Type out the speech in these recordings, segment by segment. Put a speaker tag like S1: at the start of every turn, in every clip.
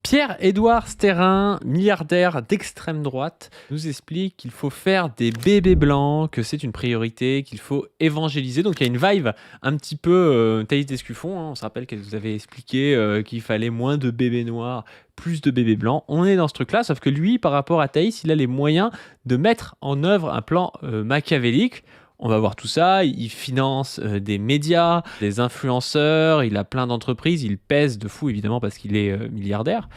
S1: Pierre-Édouard Stérin, milliardaire d'extrême droite, nous explique qu'il faut faire des bébés blancs, que c'est une priorité, qu'il faut évangéliser. Donc il y a une vibe un petit peu Thaïs Descuffon, hein. On se rappelle qu'elle vous avait expliqué qu'il fallait moins de bébés noirs, plus de bébés blancs. On est dans ce truc-là, sauf que lui, par rapport à Thaïs, il a les moyens de mettre en œuvre un plan machiavélique. On va voir tout ça, il finance des médias, des influenceurs, il a plein d'entreprises, il pèse de fou évidemment parce qu'il est milliardaire.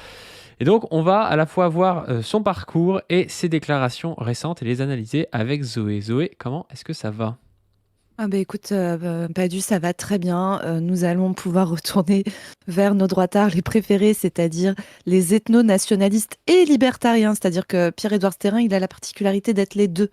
S1: Et donc on va à la fois voir son parcours et ses déclarations récentes et les analyser avec Zoé. Zoé, comment est-ce que ça va?
S2: Ah bah écoute, Badu, ça va très bien. Nous allons pouvoir retourner vers nos droitards les préférés, c'est-à-dire les ethno-nationalistes et libertariens. C'est-à-dire que Pierre-Édouard Stérin, il a la particularité d'être les deux,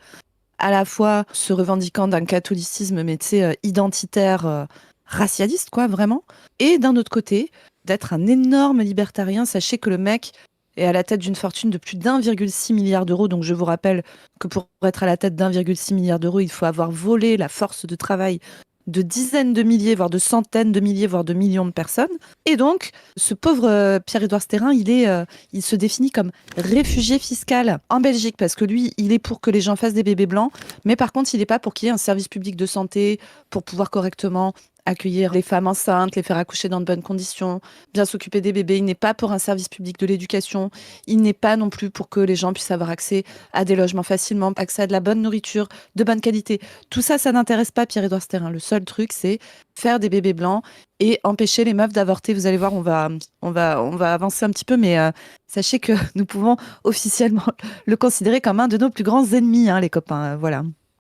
S2: à la fois se revendiquant d'un catholicisme, mais tu sais, identitaire, racialiste, quoi, vraiment. Et d'un autre côté, d'être un énorme libertarien. Sachez que le mec est à la tête d'une fortune de plus d'1,6 milliard d'euros. Donc je vous rappelle que pour être à la tête d'1,6 milliard d'euros, il faut avoir volé la force de travail de dizaines de milliers, voire de centaines de milliers, voire de millions de personnes. Et donc, ce pauvre Pierre-Édouard Stérin, il se définit comme réfugié fiscal en Belgique, parce que lui, il est pour que les gens fassent des bébés blancs, mais par contre, il n'est pas pour qu'il y ait un service public de santé pour pouvoir correctement accueillir les femmes enceintes, les faire accoucher dans de bonnes conditions, bien s'occuper des bébés. Il n'est pas pour un service public de l'éducation. Il n'est pas non plus pour que les gens puissent avoir accès à des logements facilement, accès à de la bonne nourriture, de bonne qualité. Tout ça, ça n'intéresse pas Pierre-Édouard Stérin. Le seul truc, c'est faire des bébés blancs et empêcher les meufs d'avorter. Vous allez voir, on va avancer un petit peu, mais sachez que nous pouvons officiellement le considérer comme un de nos plus grands ennemis, hein, les copains. Voilà.